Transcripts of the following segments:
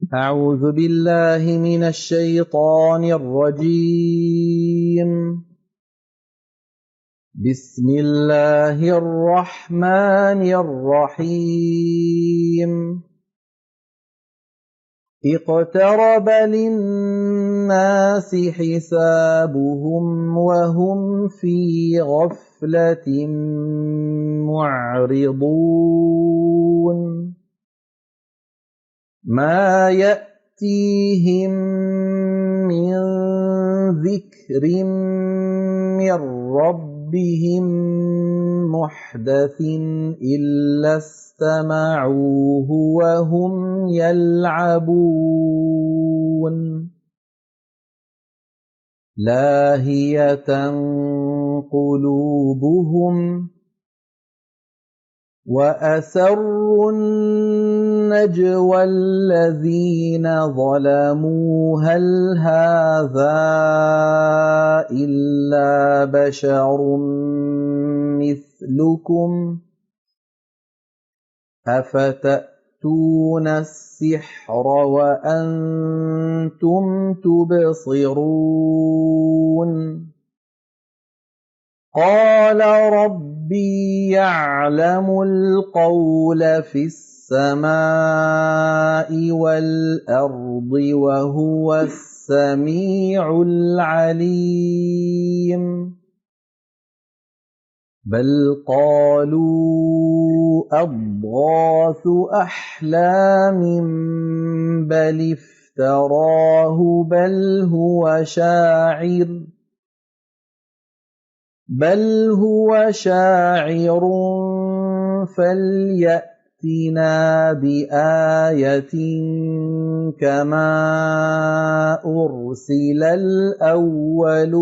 أعوذ بالله من الشيطان الرجيم. بسم الله الرحمن الرحيم. اقترب للناس حسابهم وهم في غفلة معرضون. ما يأتيهم من ذكر من ربهم محدث إلا استمعوه وهم يلعبون لاهية قلوبهم وأسروا النجوى الذين ظلموا هل هذا إلا بشر مثلكم أفتأتون السحر وأنتم تبصرون قال ربي يعلم القول في السماء والأرض وهو السميع العليم بل قالوا أضغاث أحلام بل افتراه بل هو شاعر فليأتنا بآية كما أرسل الأولون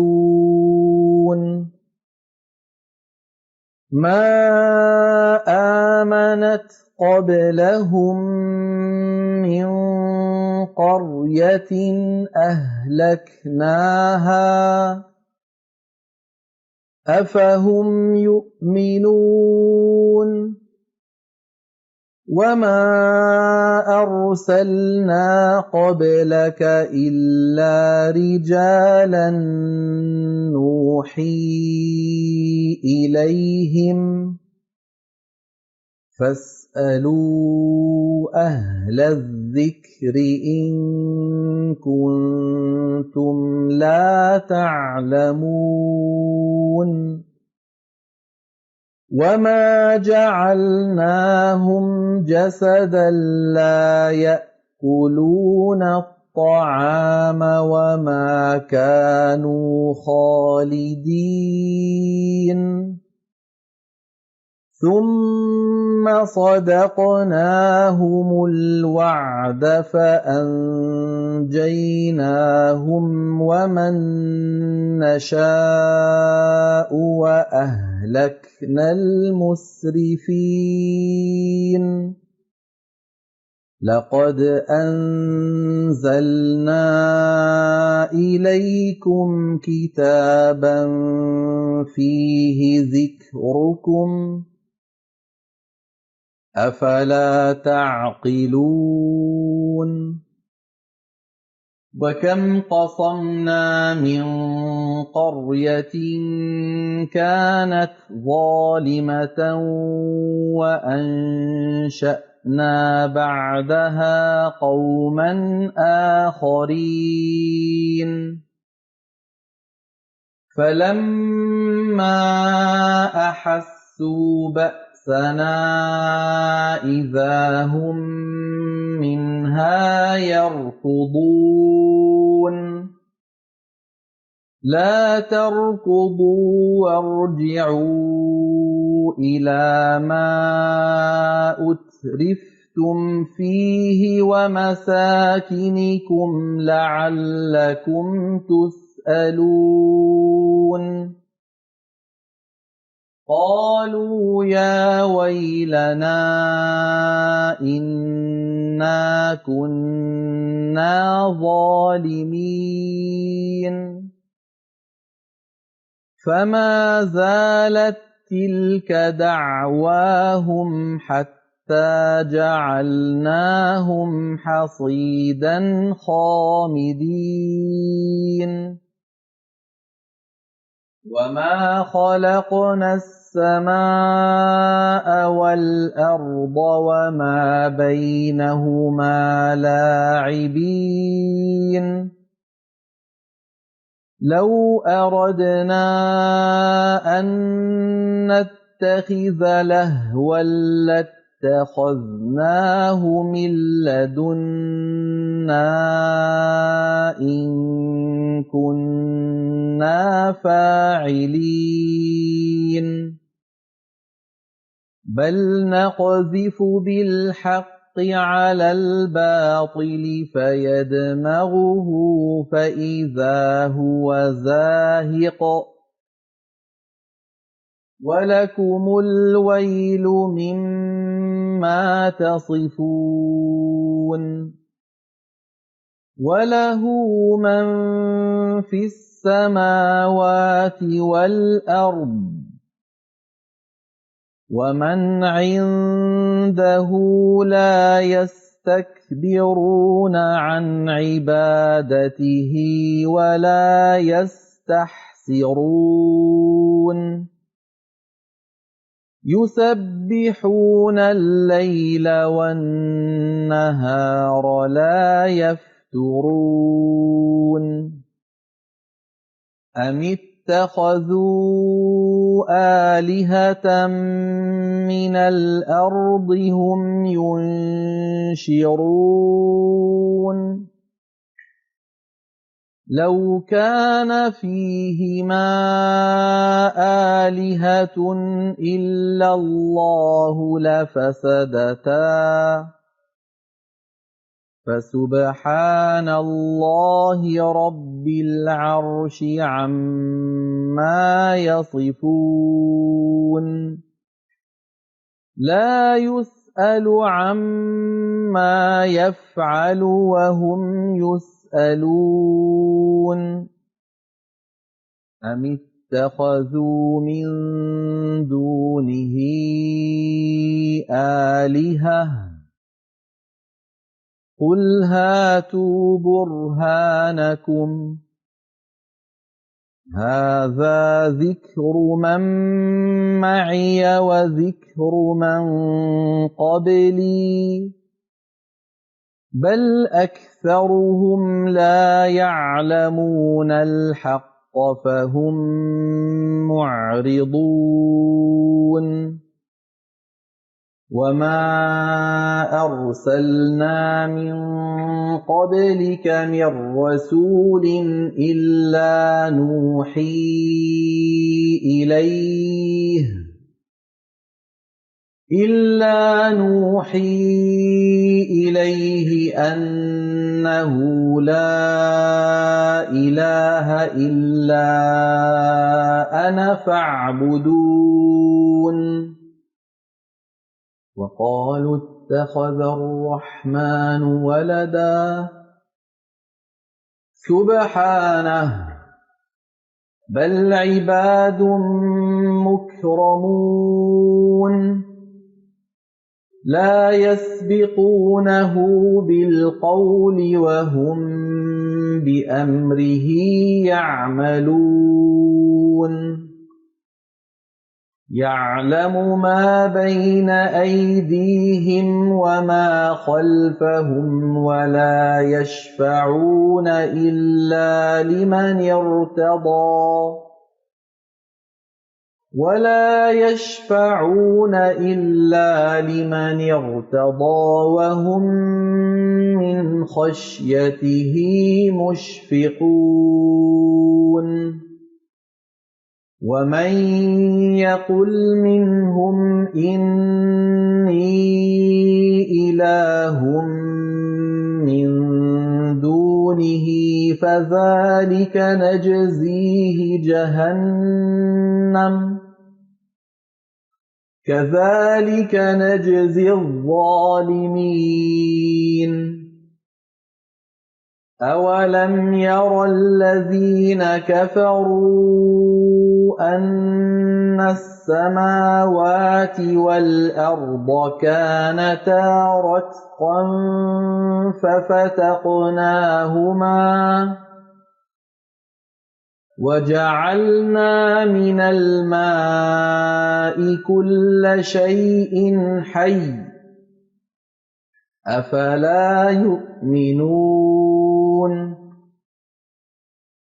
ما آمنت قبلهم من قرية أهلكناها أفهم يؤمنون وما أرسلنا قبلك إلا رجالا نوحي إليهم فاسألوا أهل الذكر إن كنتم لا تعلمون وما جعلناهم جسدا لا يأكلون الطعام وما كانوا خالدين ثم صدقناهم الوعد فأنجيناهم ومن نشاء وأهلكنا المسرفين لقد أنزلنا إليكم كتابا فيه ذكركم أفلا تعقلون وكم قصمنا من قرية كانت ظالمة وأنشأنا بعدها قوما آخرين فلما أحسوا بأسنا إذا هم منها يركضون لا تركضوا وارجعوا إلى ما أترفتم فيه ومساكنكم لعلكم تسألون قالوا يا ويلنا إنا كنا ظالمين فما زالت تلك دعواهم حتى حَتَّىٰ جَعَلْنَاهُمْ حَصِيدًا خَامِدِينَ وَمَا خَلَقْنَا السَّمَاءَ وَالْأَرْضَ وَمَا بَيْنَهُمَا لَاعِبِينَ لَوْ أَرَدْنَا أَن نَّتَّخِذَ لَهْوًا لَّاتَّخَذْنَاهُ مِن لَّدُنَّا إِن كُنَّا فَاعِلِينَ بَلْ نَقْذِفُ بِالْحَقِّ عَلَى الْبَاطِلِ فَيَدْمَغُهُ فَإِذَا هُوَ زَاهِقٌ وَلَكُمُ الْوَيْلُ مِمَّا تَصِفُونَ وَلَهُ مَن فِي السَّمَاوَاتِ وَالْأَرْضِ وَمَنْ عِندَهُ لَا يَسْتَكْبِرُونَ عَنْ عِبَادَتِهِ وَلَا يَسْتَحْسِرُونَ يُسَبِّحُونَ اللَّيْلَ وَالنَّهَارَ لَا يَفْتُرُونَ أَمِ اتَّخَذُوا آلِهَةً مِّنَ الْأَرْضِ هُمْ يُنشِرُونَ لَوْ كَانَ فِيهِمَا آلِهَةٌ إِلَّا اللَّهُ لَفَسَدَتَا فَسُبْحَانَ اللَّهِ رَبِّ الْعَرْشِ عَمَّا يَصِفُونَ لَا يُسْأَلُ عَمَّا يَفْعَلُ وَهُمْ يُسْأَلُونَ أَمِ اتَّخَذُوا مِن دُونِهِ آلِهَةً قُلْ هَاتُوا بُرْهَانَكُمْ هَٰذَا ذِكْرُ مَن مَّعِيَ وَذِكْرُ مَن قَبْلِي بَلْ أَكْثَرُهُمْ لَا يَعْلَمُونَ الْحَقَّ فَهُم مُّعْرِضُونَ وَمَا أَرْسَلْنَا مِن قَبْلِكَ مِن رَّسُولٍ إِلَّا نُوحِي إِلَيْهِ أَنَّهُ لَا إِلَٰهَ إِلَّا أَنَا فَاعْبُدُونِ وَقَالُوا اتَّخَذَ الرَّحْمَٰنُ وَلَدًا سُبْحَانَهُ بَلْ عِبَادٌ مُّكْرَمُونَ لَا يَسْبِقُونَهُ بِالْقَوْلِ وَهُم بِأَمْرِهِ يَعْمَلُونَ يَعْلَمُ مَا بَيْنَ أَيْدِيهِمْ وَمَا خَلْفَهُمْ وَلَا يَشْفَعُونَ إِلَّا لِمَنِ ارْتَضَىٰ وَهُم مِّنْ خَشْيَتِهِ مُشْفِقُونَ وَمَن يَقُلْ مِنْهُمْ إِنِّي إِلَٰهٌ مِّن دُونِهِ فَذَٰلِكَ نَجْزِيهِ جَهَنَّمَ كَذَٰلِكَ نَجْزِي الظَّالِمِينَ أَوَلَمْ يَرَ الَّذِينَ كَفَرُوا أَنَّ السَّمَاوَاتِ وَالْأَرْضَ كَانَتَا رَتْقًا فَفَتَقْنَاهُمَا وَجَعَلْنَا مِنَ الْمَاءِ كُلَّ شَيْءٍ حَيٍّ ۖ أَفَلَا يُؤْمِنُونَ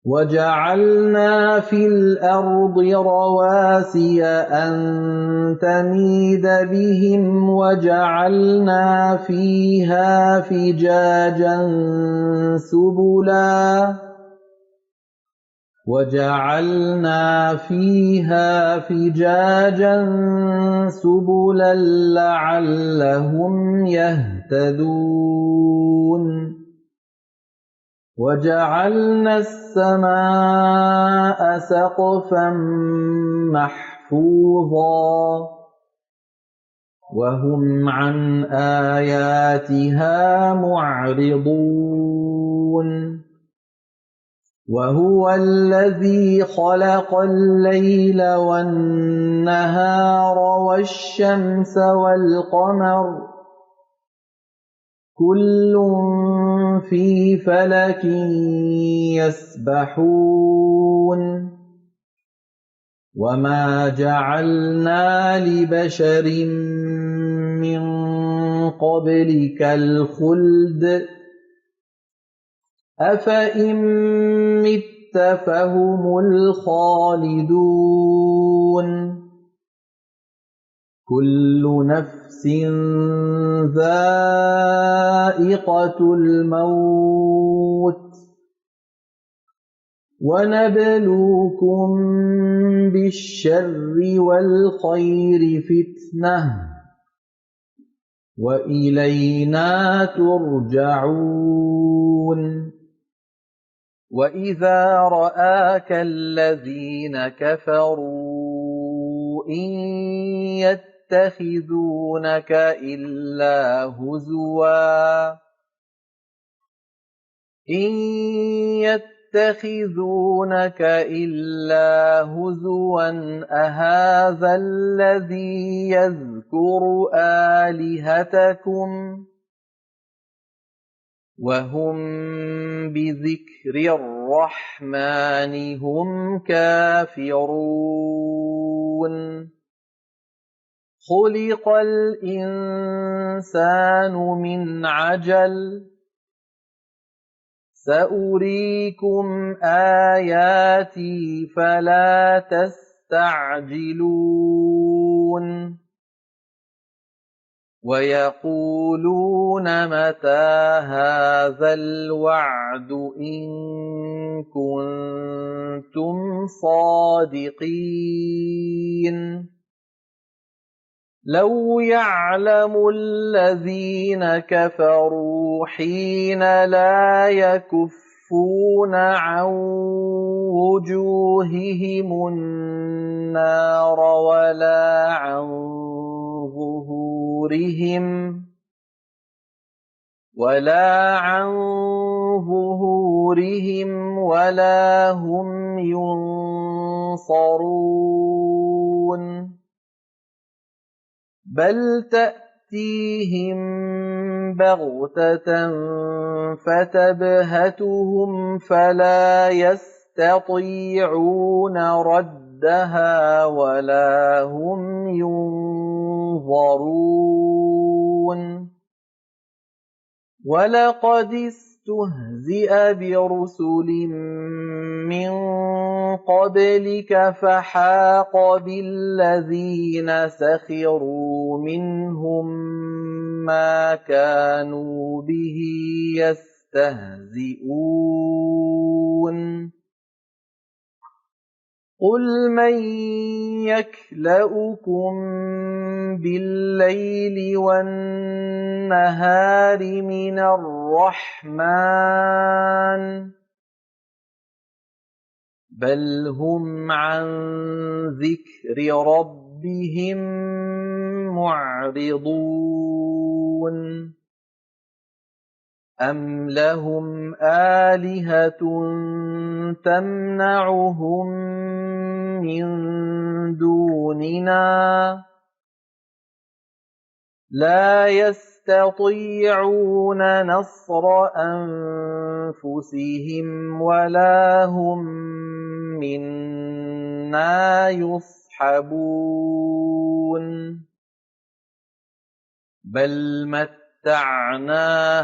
وَجَعَلْنَا فِي الْأَرْضِ رَوَاسِيَ أَن تَمِيدَ بِهِمْ وَجَعَلْنَا فِيهَا فِجَاجًا سُبُلًا لَّعَلَّهُمْ يَهْتَدُونَ وَجَعَلْنَا السَّمَاءَ سَقْفًا مَّحْفُوظًا وَهُمْ عَنْ آيَاتِهَا مُعْرِضُونَ وَهُوَ الَّذِي خَلَقَ اللَّيْلَ وَالنَّهَارَ وَالشَّمْسَ وَالْقَمَرَ كُلٌّ فِي فَلَكٍ يَسْبَحُونَ وَمَا جَعَلْنَا لِبَشَرٍ مِّن قَبْلِكَ الْخُلْدَ ۖ أَفَإِن مِّتَّ فَهُمُ الْخَالِدُونَ كُلُّ نَفْسٍ ذَائِقَةُ الْمَوْتِ ۖ وَنَبْلُوكُم بِالشَّرِّ وَالْخَيْرِ فِتْنَةً ۖ وَإِلَيْنَا تُرْجَعُونَ وَإِذَا رَآكَ الَّذِينَ كَفَرُوا إِن يَتَّخِذُونَكَ إِلَّا هُزُوًا أَهَٰذَا الَّذِي يَذْكُرُ آلِهَتَكُمْ ۖ وَهُم بِذِكْرِ الرَّحْمَٰنِ هُمْ كَافِرُونَ خُلِقَ الْإِنسَانُ مِنْ عَجَلٍ ۚ سَأُرِيكُمْ آيَاتِي فَلَا تَسْتَعْجِلُونِ وَيَقُولُونَ مَتَىٰ هَٰذَا الْوَعْدُ إِن كُنتُمْ صَادِقِينَ لَوْ يَعْلَمُ الَّذِينَ كَفَرُوا حِينَ لَا يَكُفُّونَ عَن وُجُوهِهِمُ النَّارَ وَلَا عَن ظُهُورِهِمْ وَلَا هُمْ يُنصَرُونَ بَلْ تَأْتِيهِم بَغْتَةً فَتَبْهَتُهُمْ فَلَا يَسْتَطِيعُونَ رَدَّهَا وَلَا هُمْ يُنظَرُونَ وَلَقَدِ اسْتُهْزِئَ بِرُسُلٍ مِّن قَبْلِكَ فَحَاقَ بِالَّذِينَ سَخِرُوا مِنْهُم مَّا كَانُوا بِهِ يَسْتَهْزِئُونَ قُلْ مَن يَكْلَؤُكُم بِاللَّيْلِ وَالنَّهَارِ مِنَ الرَّحْمَٰنِ بَلْ هُمْ عَن ذِكْرِ رَبِّهِم مُّعْرِضُونَ أَمْ لَهُمْ آلِهَةٌ تَمْنَعُهُم مِّن دُونِنَا ۚ لَا يَسْتَطِيعُونَ نَصْرَ أَنفُسِهِمْ وَلَا هُم مِّنَّا يُصْحَبُونَ بَلْ مَتَّعْنَا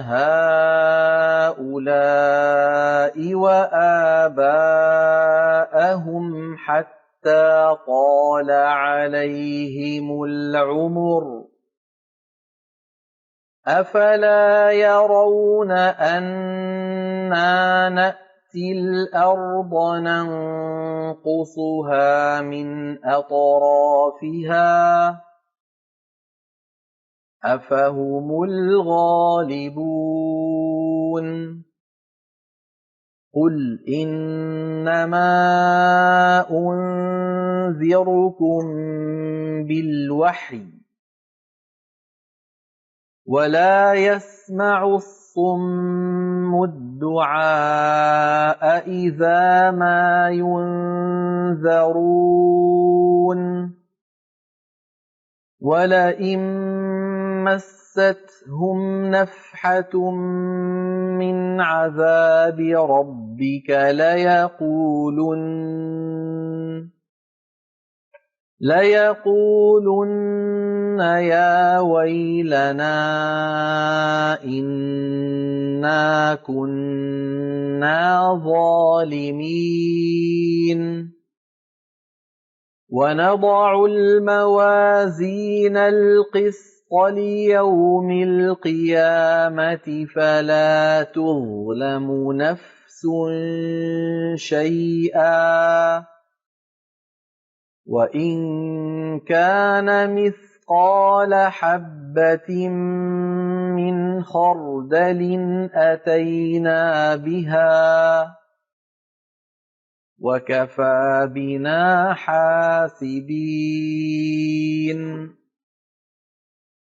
هَٰؤُلَاءِ وَآبَاءَهُمْ حَتَّىٰ طَالَ عَلَيْهِمُ الْعُمُرُ ۗ أَفَلَا يَرَوْنَ أَنَّا نَأْتِي الْأَرْضَ نَنقُصُهَا مِنْ أَطْرَافِهَا ۚ أَفَهُمُ الْغَالِبُونَ قُلْ إِنَّمَا أُنذِرُكُم بِالْوَحْيِ ۚ وَلَا يَسْمَعُ الصُّمُّ الدُّعَاءَ إِذَا مَا يُنذَرُونَ وَلَئِن مَّسَّتْهُمْ نَفْحَةٌ مِّنْ عَذَابِ رَبِّكَ لَيَقُولُنَّ يَا وَيْلَنَا إِنَّا كُنَّا ظَالِمِينَ وَنَضَعُ الْمَوَازِينَ الْقِسْطَ لِيَوْمِ الْقِيَامَةِ فَلَا تُظْلَمُ نَفْسٌ شَيْئًا ۖ وَإِن كَانَ مِثْقَالَ حَبَّةٍ مِّنْ خَرْدَلٍ أَتَيْنَا بِهَا ۗ وَكَفَىٰ بِنَا حَاسِبِينَ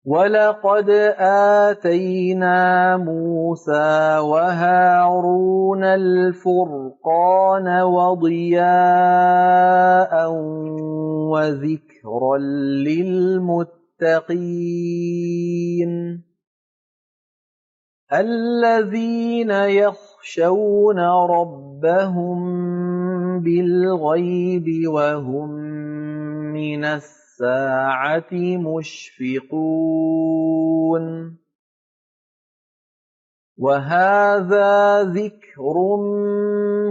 وَلَقَدْ آتَيْنَا مُوسَىٰ وَهَارُونَ الْفُرْقَانَ وَضِيَاءً وَذِكْرًا لِّلْمُتَّقِينَ الَّذِينَ يَخْشَوْنَ رَبَّهُم بِالْغَيْبِ وَهُم مِّنَ السَّاعَةِ مُشْفِقُونَ وَهَٰذَا ذِكْرٌ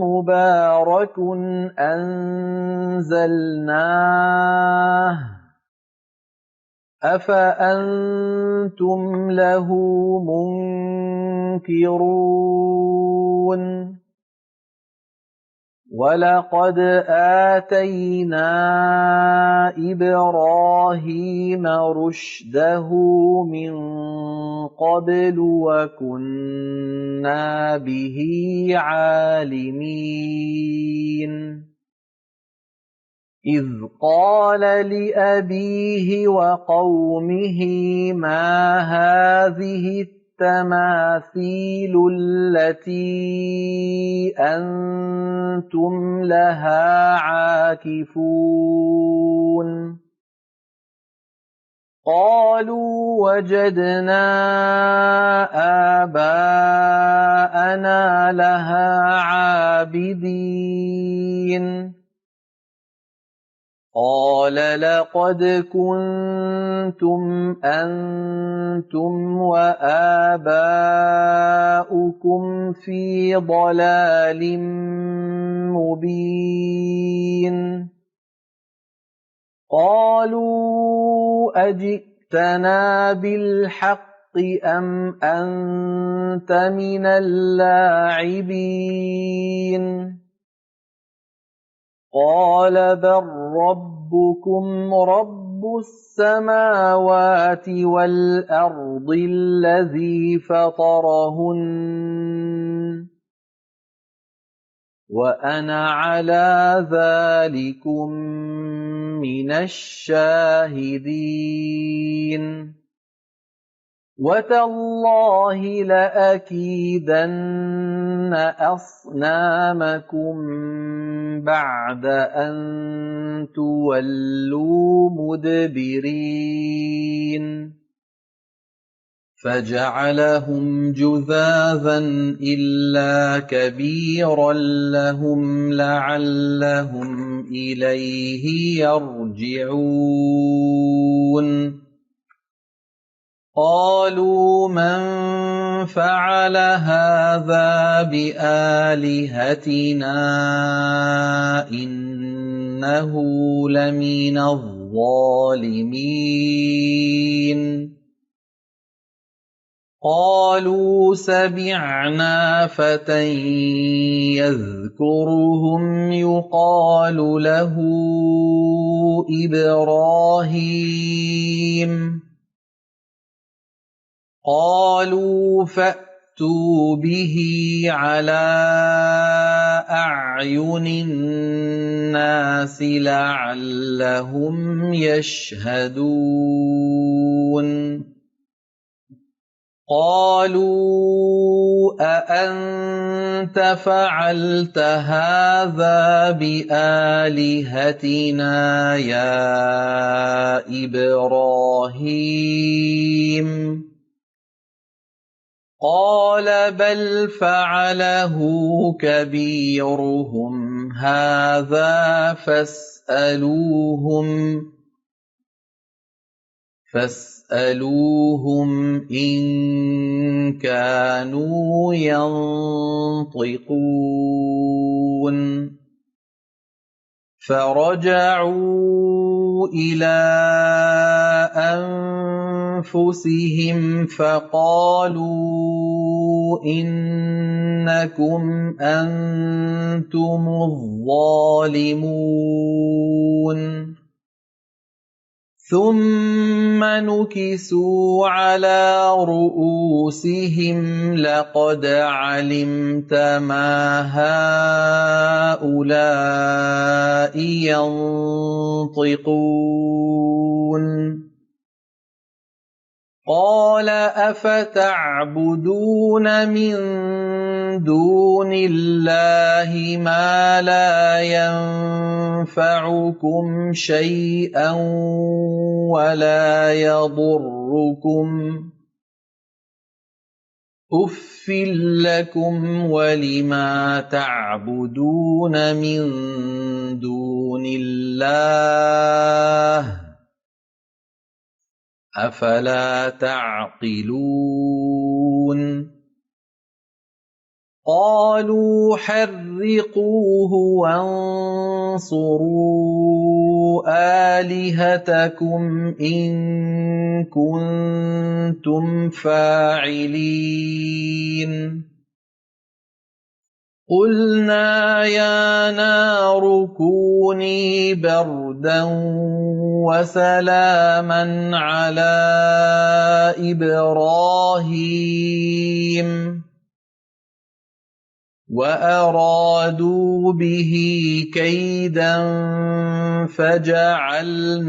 مُّبَارَكٌ أَنزَلْنَاهُ ۚ أَفَأَنتُمْ لَهُ مُنكِرُونَ وَلَقَدْ آتَيْنَا إِبْرَاهِيمَ رُشْدَهُ مِن قَبْلُ وَكُنَّا بِهِ عَالِمِينَ إِذْ قَالَ لِأَبِيهِ وَقَوْمِهِ مَا هَٰذِهِ التَّمَاثِيلُ الَّتِي أَنتُمْ لَهَا عَاكِفُونَ قَالُوا وَجَدْنَا آبَاءَنَا لَهَا عَابِدِينَ قَالَ لَقَدْ كُنتُمْ أَنتُمْ وَآبَاؤُكُمْ فِي ضَلَالٍ مُّبِينٍ قَالُوا أَجِئْتَنَا بِالْحَقِّ أَمْ أَنتَ مِنَ اللاعبين قَالَ بَل رَّبُّكُمْ رَبُّ السَّمَاوَاتِ وَالْأَرْضِ الَّذِي فَطَرَهُنَّ وَأَنَا عَلَىٰ ذَٰلِكُم مِّنَ الشَّاهِدِينَ وتالله لأكيدن أصنامكم بعد أن تولوا مدبرين فجعلهم جذاذا إلا كبيرا لهم لعلهم إليه يرجعون قالوا من فعل هذا بآلهتنا إنه لمن الظالمين قالوا سمعنا فتى يذكرهم يقال له إبراهيم قالوا فأتوا به على أعين الناس لعلهم يشهدون قالوا أأنت فعلت هذا بآلهتنا يا إبراهيم قال بل فعله كبيرهم هذا فاسألوهم إن كانوا ينطقون فرجعوا إلى أنفسهم فقالوا إنكم أنتم الظالمون ثم نكسوا على رؤوسهم لقد علمت ما هؤلاء ينطقون قال أفتعبدون من دون الله ما لا ينفعكم شيئا ولا يضركم أف لكم ولما تعبدون من دون الله أفلا تعقلون قالوا حرقوه وانصروا آلهتكم إن كنتم فاعلين قلنا يا نار كوني بردا وسلاما على إبراهيم وأرادوا به كيدا فجعلناهم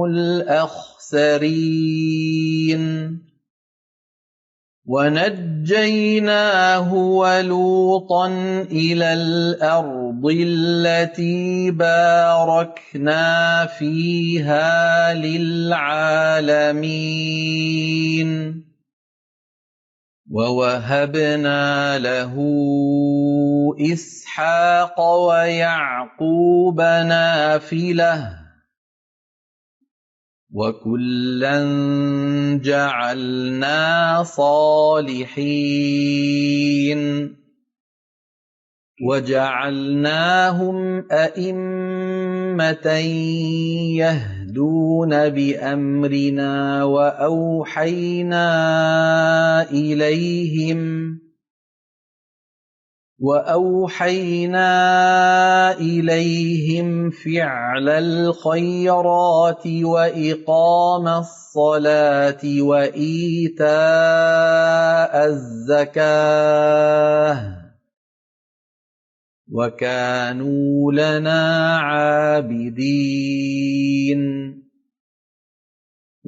الأخسرين ونجيناه ولوطا إلى الأرض التي باركنا فيها للعالمين ووهبنا له إسحاق ويعقوب نافلة وكلا جعلنا صالحين وجعلناهم أئمة يهدون بأمرنا وأوحينا إليهم فعل الخيرات وإقام الصلاة وإيتاء الزكاة وكانوا لنا عابدين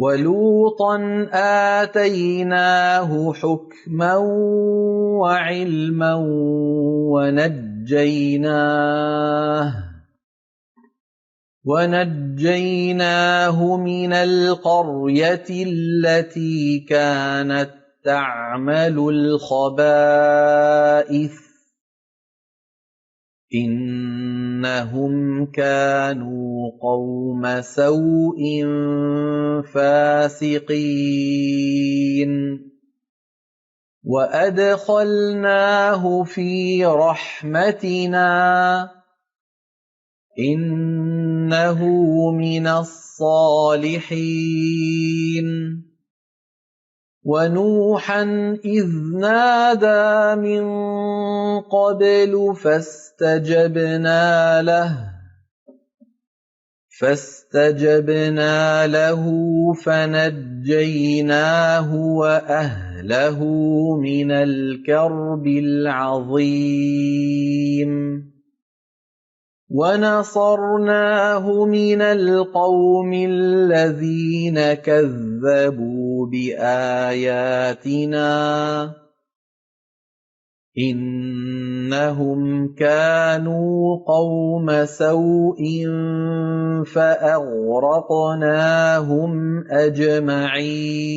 وَلُوطًا آتَيْنَاهُ حُكْمًا وَعِلْمًا وَنَجَّيْنَاهُ مِنَ الْقَرْيَةِ الَّتِي كَانَتْ تَعْمَلُ الْخَبَائِثَ إِنَّهُمْ كَانُوا قَوْمَ سَوْءٍ فَاسِقِينَ وَأَدْخَلْنَاهُ فِي رَحْمَتِنَا إِنَّهُ مِنَ الصَّالِحِينَ وَنُوحًا إِذْ نَادَىٰ مِن قَبْلُ فَاسْتَجَبْنَا لَهُ فَنَجَّيْنَاهُ وَأَهْلَهُ مِنَ الْكَرْبِ الْعَظِيمِ وَنَصَرْنَاهُ مِنَ الْقَوْمِ الَّذِينَ كَذَّبُوا بِآيَاتِنَا إِنَّهُمْ كَانُوا قَوْمَ سَوْءٍ فَأَغْرَقْنَاهُمْ أَجْمَعِينَ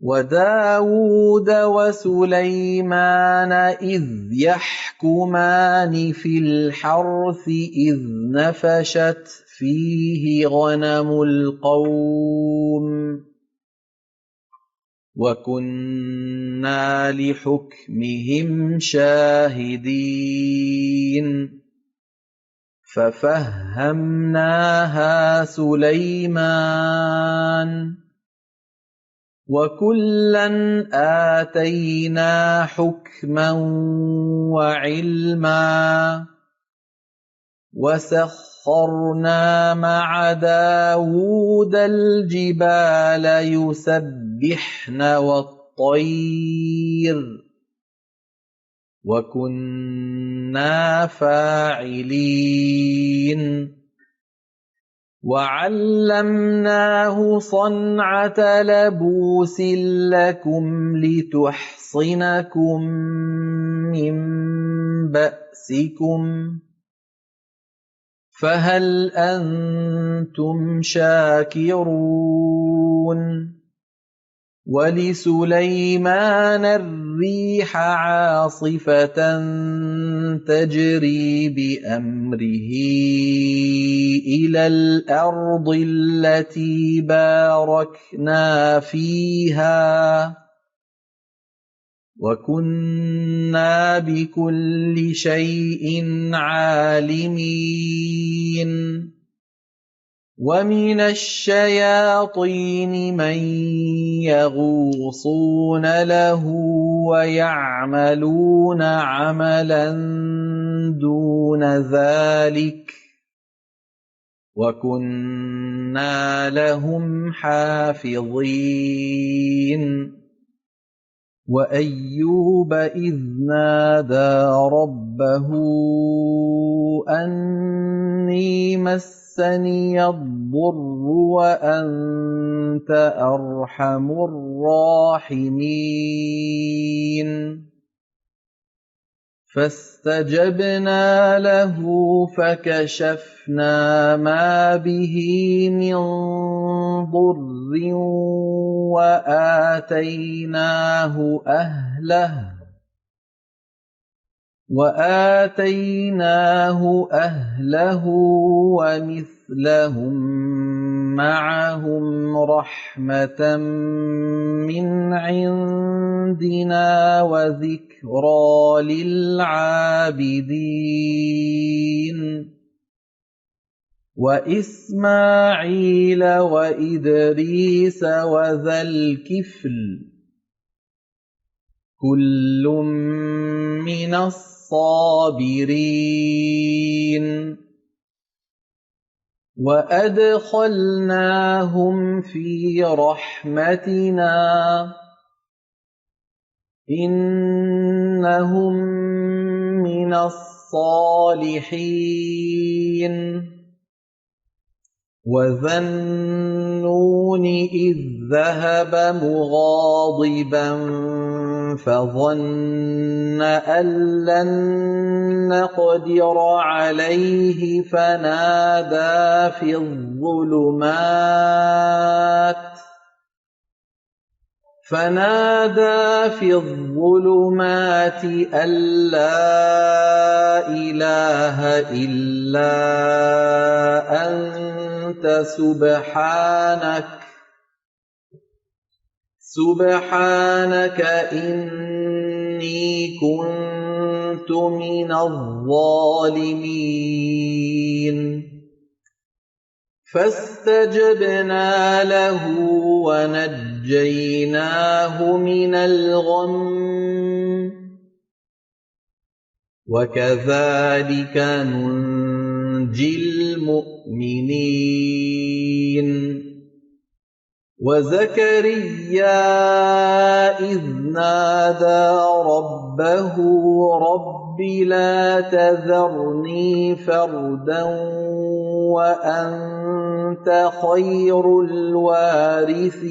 وَدَاوُودَ وَسُلَيْمَانَ إِذْ يَحْكُمَانِ فِي الْحَرْثِ إِذْ نَفَشَتْ فِيهِ غَنَمُ الْقَوْمِ وَكُنَّا لِحُكْمِهِمْ شَاهِدِينَ فَفَهَّمْنَاهَا سُلَيْمَانَ وَكُلًّا آتَيْنَا حُكْمًا وَعِلْمًا وَسَخَّرْنَا مَعَ دَاوُودَ الْجِبَالَ يُسَبِّحْنَ وَالطَّيْرَ وَكُنَّا فَاعِلِينَ وَعَلَّمْنَاهُ صَنْعَةَ لَبُوسٍ لَّكُمْ لِتُحْصِنَكُم مِّن بَأْسِكُمْ فَهَلْ أَنتُمْ شَاكِرُونَ وَلِسُلَيْمَانَ الرِّيحَ عَاصِفَةً تَجْرِي بِأَمْرِهِ إِلَى الْأَرْضِ الَّتِي بَارَكْنَا فِيهَا وَكُنَّا بِكُلِّ شَيْءٍ عَالِمِينَ وَمِنَ الشَّيَاطِينِ مَن يَغُوصُونَ لَهُ وَيَعْمَلُونَ عَمَلًا دُونَ ذَلِكَ وَكُنَّا لَهُمْ حَافِظِينَ وَأَيُّوبَ إِذْ نَادَىٰ رَبَّهُ أَنِّي مَسَّنِيَ الضُّرُّ وَأَنتَ أَرْحَمُ الرَّاحِمِينَ فَاسْتَجَبْنَا لَهُ فَكَشَفْنَا مَا بِهِ مِن ضُرٍّ وَآتَيْنَاهُ أَهْلَهُ وَمِثْلَهُم مَّعَهُمْ رَحْمَةً مِّنْ عِندِنَا وَذِكْرَىٰ لِلْعَابِدِينَ وَإِسْمَاعِيلَ وَإِدْرِيسَ وَذَا الْكِفْلِ كُلٌّ مِّنَ الصَّابِرِينَ وَأَدْخَلْنَاهُمْ فِي رَحْمَتِنَا إِنَّهُم مِّنَ الصَّالِحِينَ وَذَا النُّونِ إِذ ذَهَبَ مُغَاضِبًا فَظَنَّ أَن لَّن نَّقْدِرَ عَلَيْهِ فَنَادَىٰ فِي الظُّلُمَاتِ أَن لَّا إِلَٰهَ إِلَّا أَنتَ سُبْحَانَكَ إِنِّي كُنتُ مِنَ الظَّالِمِينَ فَاسْتَجَبْنَا لَهُ وَنَجَّيْنَاهُ مِنَ الْغَمِّ ۚ وَكَذَٰلِكَ نُنجِي الْمُؤْمِنِينَ وَزَكَرِيَّا إِذْ نَادَىٰ رَبَّهُ رَبِّ لَا تَذَرْنِي فَرْدًا وَأَنتَ خَيْرُ الْوَارِثِينَ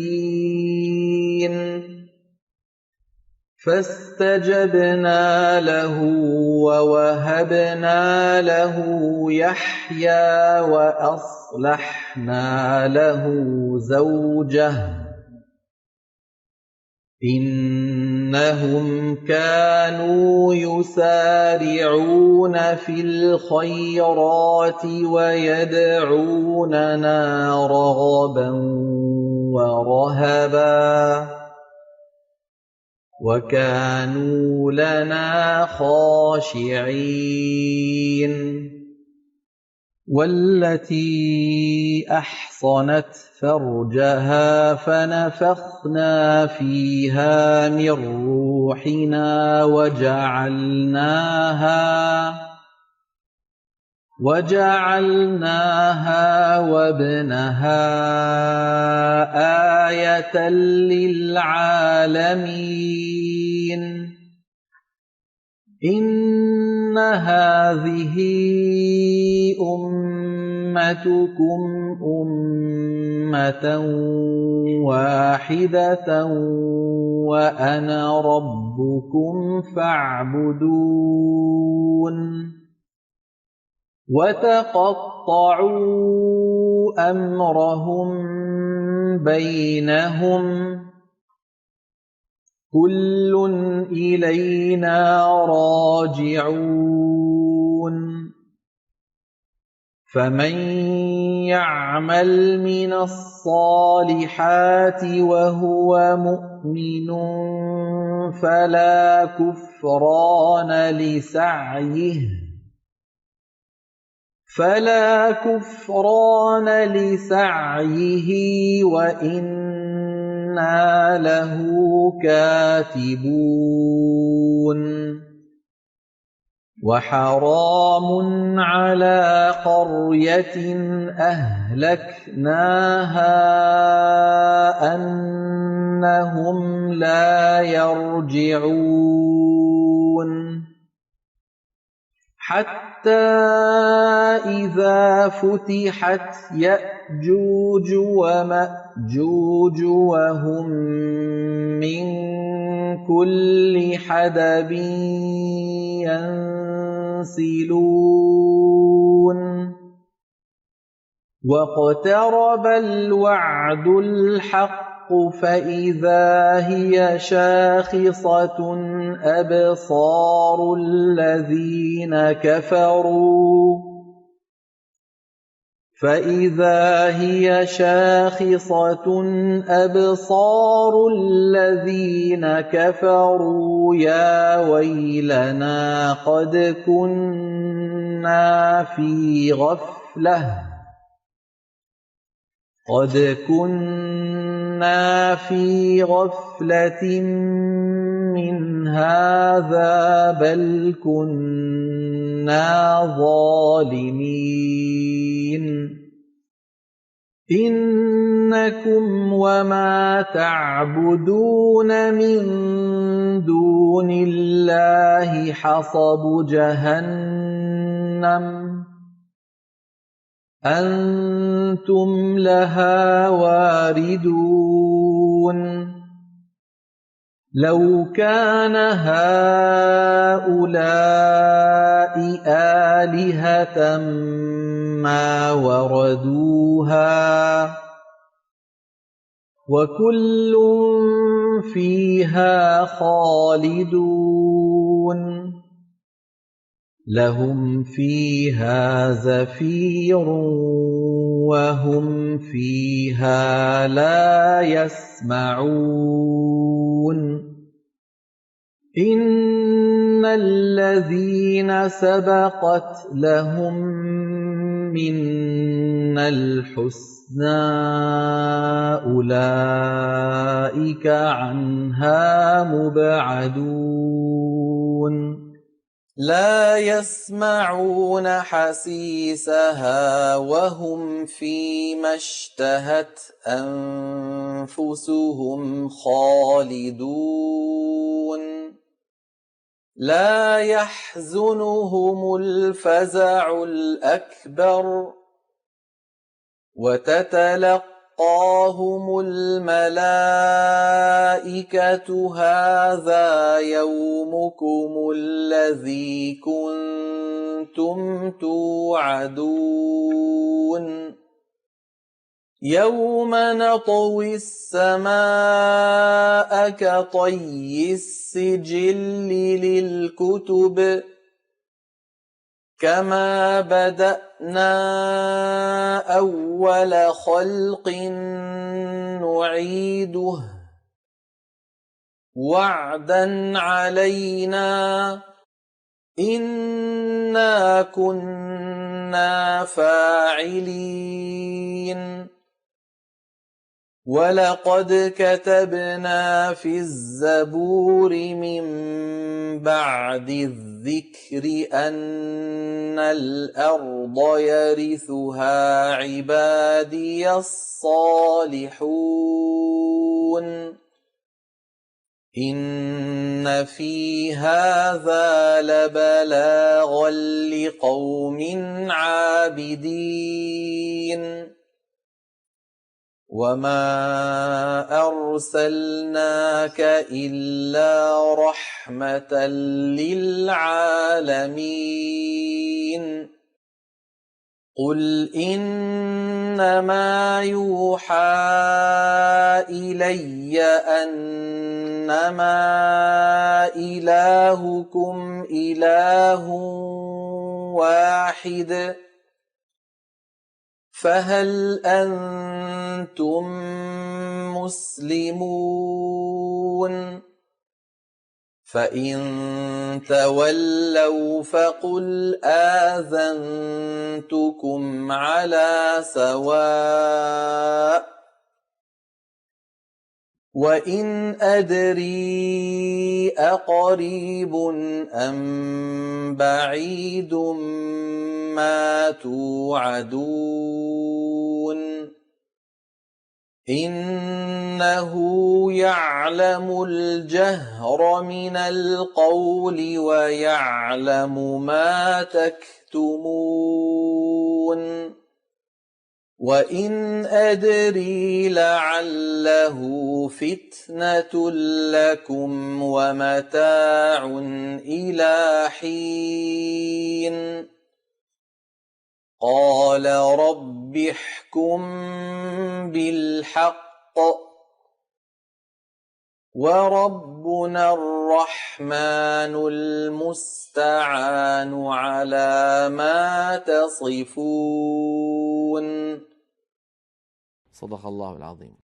فَاسْتَجَبْنَا لَهُ وَوَهَبْنَا لَهُ يَحْيَىٰ وَأَصْلَحْنَا لَهُ زَوْجَهُ ۚ إِنَّهُمْ كَانُوا يُسَارِعُونَ فِي الْخَيْرَاتِ وَيَدْعُونَنَا رَغَبًا وَرَهَبًا ۖ وَكَانُوا لَنَا خَاشِعِينَ وَالَّتِي أَحْصَنَتْ فَرْجَهَا فَنَفَخْنَا فِيهَا مِن رُّوحِنَا وَجَعَلْنَاهَا وَابْنَهَا آيَةً لِّلْعَالَمِينَ إِنَّ هَٰذِهِ أُمَّتُكُمْ أُمَّةً وَاحِدَةً وَأَنَا رَبُّكُمْ فَاعْبُدُونِ وَتَقَطَّعُوا أَمْرَهُم بَيْنَهُمْ ۖ كُلٌّ إِلَيْنَا رَاجِعُونَ فَمَن يَعْمَلْ مِنَ الصَّالِحَاتِ وَهُوَ مُؤْمِنٌ فَلَا كُفْرَانَ لِسَعْيِهِ وَإِنَّا لَهُ كَاتِبُونَ وَحَرَامٌ عَلَىٰ قَرْيَةٍ أَهْلَكْنَاهَا أَنَّهُمْ لَا يَرْجِعُونَ حَتَّىٰ إِذَا فُتِحَتْ يَأْجُوجُ وَمَأْجُوجُ وَهُم مِّن كُلِّ حَدَبٍ يَنسِلُونَ وَاقْتَرَبَ الْوَعْدُ الْحَقُّ فَإِذَا هِيَ شَاخِصَةٌ أَبْصَارُ الَّذِينَ كَفَرُوا يَا وَيْلَنَا قَدْ كُنَّا فِي غَفْلَةٍ مِّنْ هَٰذَا بَلْ كُنَّا ظَالِمِينَ إِنَّكُمْ وَمَا تَعْبُدُونَ مِن دُونِ اللَّهِ حَصَبُ جَهَنَّمَ أَنتُمْ لَهَا وَارِدُونَ لَوْ كَانَ هَٰؤُلَاءِ آلِهَةً مَّا وَرَدُوهَا ۖ وَكُلٌّ فِيهَا خَالِدُونَ لَهُمْ فِيهَا زَفِيرٌ وَهُمْ فِيهَا لَا يَسْمَعُونَ إِنَّ الَّذِينَ سَبَقَتْ لَهُم مِّنَّا الْحُسْنَىٰ أُولَٰئِكَ عَنْهَا مُبْعَدُونَ لَا يَسْمَعُونَ حَسِيسَهَا وَهُمْ فِيمَا اشْتَهَتْ أَنفُسُهُمْ خَالِدُونَ لَا يَحْزُنُهُمُ الْفَزَعُ الْأَكْبَرُ وَتَتَلَقَّاهُمُ الْمَلَائِكَةُ هَٰذَا يَوْمُكُمُ الَّذِي كُنتُمْ تُوعَدُونَ يَوْمَ نَطْوِي السَّمَاءَ كَطَيِّ السِّجِلِّ لِلْكُتُبِ كَمَا بَدَأْنَا أَوَّلَ خَلْقٍ نُّعِيدُهُ وَعْدًا عَلَيْنَا ۚ إِنَّا كُنَّا فَاعِلِينَ وَلَقَدْ كَتَبْنَا فِي الزَّبُورِ مِن بَعْدِ الذِّكْرِ أَنَّ الْأَرْضَ يَرِثُهَا عِبَادِيَ الصَّالِحُونَ إِنَّ فِي هَٰذَا لَبَلَاغًا لِّقَوْمٍ عَابِدِينَ وَمَا أَرْسَلْنَاكَ إِلَّا رَحْمَةً لِّلْعَالَمِينَ قُلْ إِنَّمَا يُوحَىٰ إِلَيَّ أَنَّمَا إِلَٰهُكُمْ إِلَٰهٌ وَاحِدٌ فَهَلْ أَنتُم مُّسْلِمُونَ فَإِن تَوَلَّوْا فَقُلْ آذَنتُكُمْ عَلَىٰ سَوَاءٍ وَإِنْ أَدْرِي أَقَرِيبٌ أَم بَعِيدٌ مَّا تُوعَدُونَ إِنَّهُ يَعْلَمُ الْجَهْرَ مِنَ الْقَوْلِ وَيَعْلَمُ مَا تَكْتُمُونَ وَإِنْ أَدْرِي لَعَلَّهُ فِتْنَةٌ لَّكُمْ وَمَتَاعٌ إِلَىٰ حِينٍ قَالَ رَبِّ احْكُم بِالْحَقِّ وَرَبُّنَا الرَّحْمَٰنُ الْمُسْتَعَانُ عَلَىٰ مَا تَصِفُونَ صدق الله العظيم.